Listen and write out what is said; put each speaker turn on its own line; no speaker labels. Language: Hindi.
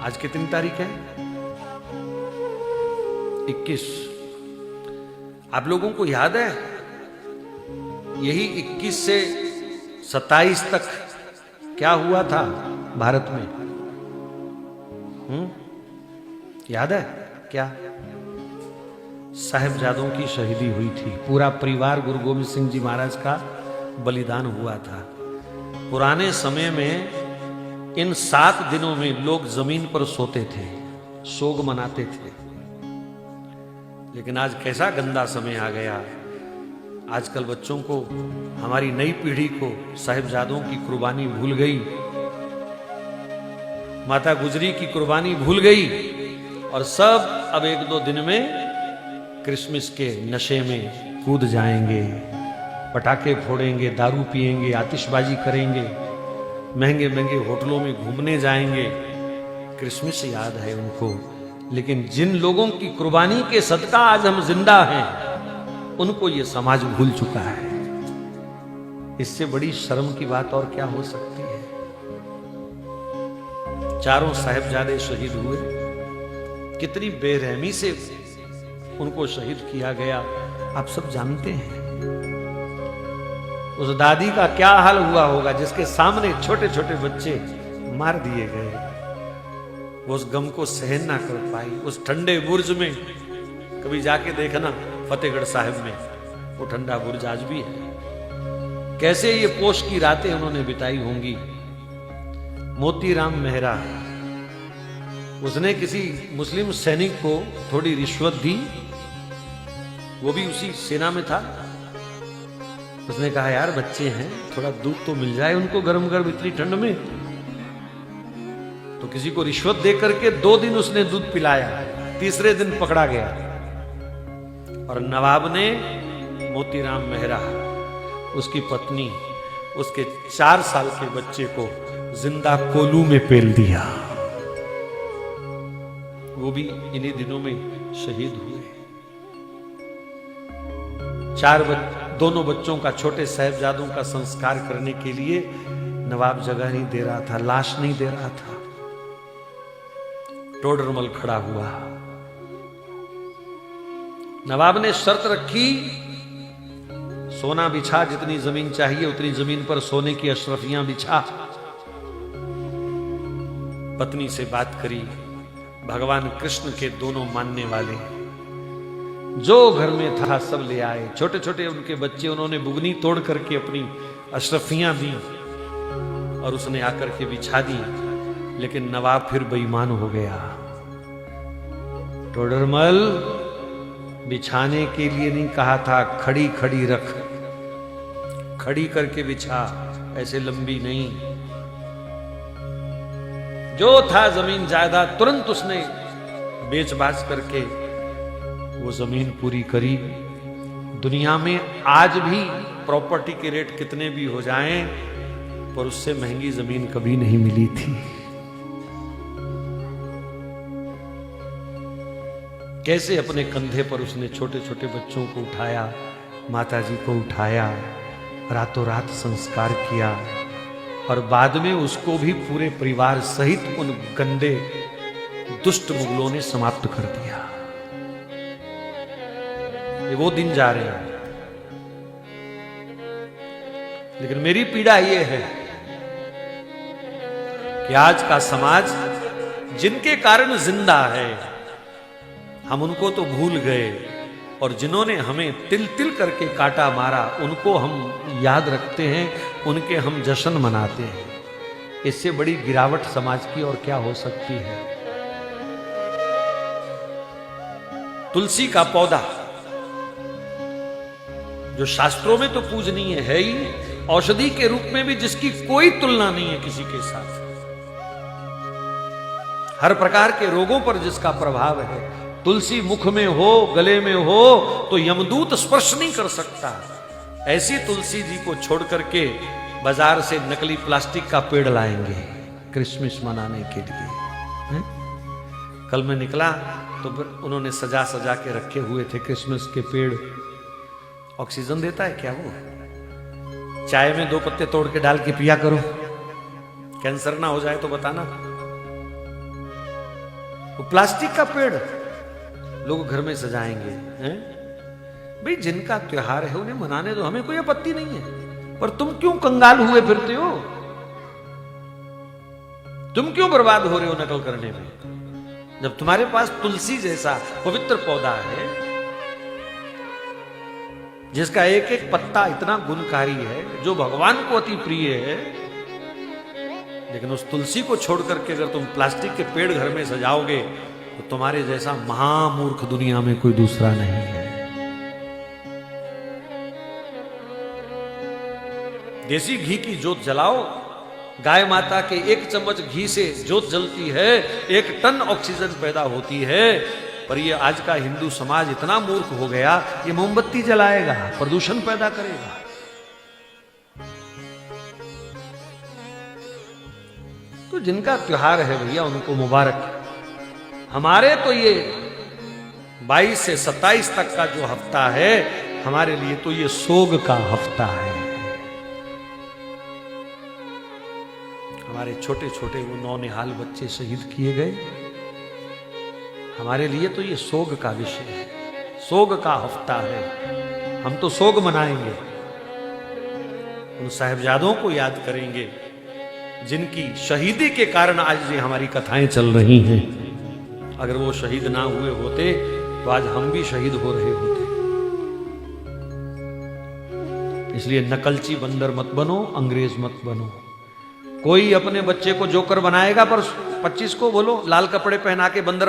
आज कितनी तारीख है? 21। आप लोगों को याद है यही 21 से 27 तक क्या हुआ था भारत में? याद है क्या? साहिबजादों की शहीदी हुई थी। पूरा परिवार गुरु गोविंद सिंह जी महाराज का बलिदान हुआ था। पुराने समय में इन 7 दिनों में लोग जमीन पर सोते थे, शोक मनाते थे। लेकिन आज कैसा गंदा समय आ गया। आजकल बच्चों को, हमारी नई पीढ़ी को साहिबजादों की कुर्बानी भूल गई, माता गुजरी की कुर्बानी भूल गई और सब अब 1-2 दिन में क्रिसमस के नशे में कूद जाएंगे, पटाखे फोड़ेंगे, दारू पिएंगे, आतिशबाजी करेंगे, महंगे महंगे होटलों में घूमने जाएंगे। क्रिसमस याद है उनको, लेकिन जिन लोगों की कुर्बानी के सदका आज हम जिंदा हैं, उनको ये समाज भूल चुका है। इससे बड़ी शर्म की बात और क्या हो सकती है? चारों साहिबजादे शहीद हुए, कितनी बेरहमी से उनको शहीद किया गया आप सब जानते हैं। उस दादी का क्या हाल हुआ होगा जिसके सामने छोटे छोटे बच्चे मार दिए गए। वो उस गम को सहन ना कर पाई। उस ठंडे बुर्ज में कभी जाके देखना, फतेहगढ़ साहिब में वो ठंडा बुर्ज आज भी है। कैसे ये पोष की रातें उन्होंने बिताई होंगी। मोतीराम मेहरा, उसने किसी मुस्लिम सैनिक को थोड़ी रिश्वत दी, वो भी उसी सेना में था। उसने कहा यार बच्चे हैं, थोड़ा दूध तो मिल जाए उनको गरम गरम इतनी ठंड में। तो किसी को रिश्वत दे करके 2 दिन उसने दूध पिलाया, तीसरे दिन पकड़ा गया और नवाब ने मोतीराम मेहरा, उसकी पत्नी, उसके 4 साल के बच्चे को जिंदा कोलू में पेल दिया। वो भी इन्हीं दिनों में शहीद हुए। दोनों बच्चों का, छोटे साहिबजादों का संस्कार करने के लिए नवाब जगह नहीं दे रहा था, लाश नहीं दे रहा था। टोडरमल खड़ा हुआ। नवाब ने शर्त रखी, सोना बिछा, जितनी जमीन चाहिए उतनी जमीन पर सोने की अशरफियां बिछा। पत्नी से बात करी। भगवान कृष्ण के दोनों मानने वाले जो घर में था सब ले आए। छोटे छोटे उनके बच्चे, उन्होंने बुगनी तोड़ करके अपनी अशरफियां दी और उसने आकर के बिछा दी। लेकिन नवाब फिर बेईमान हो गया। टोडरमल, बिछाने के लिए नहीं कहा था, खड़ी खड़ी रख, खड़ी करके बिछा, ऐसे लंबी नहीं। जो था जमीन जायदाद तुरंत उसने बेच बाच करके वो जमीन पूरी करी। दुनिया में आज भी प्रॉपर्टी के रेट कितने भी हो जाएं, पर उससे महंगी जमीन कभी नहीं मिली थी। कैसे अपने कंधे पर उसने छोटे छोटे बच्चों को उठाया, माताजी को उठाया, रातों रात संस्कार किया और बाद में उसको भी पूरे परिवार सहित उन गंदे दुष्ट मुगलों ने समाप्त कर दिया। ये वो दिन जा रहे हैं। लेकिन मेरी पीड़ा ये है कि आज का समाज जिनके कारण जिंदा है, हम उनको तो भूल गए, और जिन्होंने हमें तिल तिल करके काटा मारा उनको हम याद रखते हैं, उनके हम जश्न मनाते हैं। इससे बड़ी गिरावट समाज की और क्या हो सकती है। तुलसी का पौधा जो शास्त्रों में तो पूजनीय है ही, औषधि के रूप में भी जिसकी कोई तुलना नहीं है किसी के साथ, हर प्रकार के रोगों पर जिसका प्रभाव है। तुलसी मुख में हो, गले में हो तो यमदूत स्पर्श नहीं कर सकता। ऐसी तुलसी जी को छोड़ करके बाजार से नकली प्लास्टिक का पेड़ लाएंगे क्रिसमस मनाने के लिए। कल मैं निकला तो उन्होंने सजा सजा के रखे हुए थे क्रिसमस के पेड़। ऑक्सीजन देता है क्या वो? चाय में 2 पत्ते तोड़ के डाल के पिया करो, कैंसर ना हो जाए तो बताना। वो प्लास्टिक का पेड़ लोग घर में सजाएंगे हैं? भाई जिनका त्योहार है उन्हें मनाने दो, हमें कोई आपत्ति नहीं है, पर तुम क्यों कंगाल हुए फिरते हो? तुम क्यों बर्बाद हो रहे हो नकल करने में, जब तुम्हारे पास तुलसी जैसा पवित्र पौधा है जिसका एक एक पत्ता इतना गुणकारी है, जो भगवान को अति प्रिय है, लेकिन उस तुलसी को छोड़ करके अगर तुम प्लास्टिक के पेड़ घर में सजाओगे तो तुम्हारे जैसा महामूर्ख दुनिया में कोई दूसरा नहीं है। देसी घी की जोत जलाओ, गाय माता के 1 चम्मच घी से जोत जलती है, 1 टन ऑक्सीजन पैदा होती है। पर ये आज का हिंदू समाज इतना मूर्ख हो गया, ये मोमबत्ती जलाएगा, प्रदूषण पैदा करेगा। तो जिनका त्योहार है भैया उनको मुबारक। हमारे तो ये 22 से 27 तक का जो हफ्ता है, हमारे लिए तो ये सोग का हफ्ता है। हमारे छोटे छोटे वो नौनिहाल बच्चे शहीद किए गए, हमारे लिए तो ये सोग का विषय है, सोग का हफ्ता है। हम तो सोग मनाएंगे, उन साहिबजादों को याद करेंगे जिनकी शहीदी के कारण आज ये हमारी कथाएं चल रही हैं। अगर वो शहीद ना हुए होते तो आज हम भी शहीद हो रहे होते। इसलिए नकलची बंदर मत बनो, अंग्रेज मत बनो। कोई अपने बच्चे को जोकर बनाएगा पर 25 को बोलो लाल कपड़े पहना के बंदर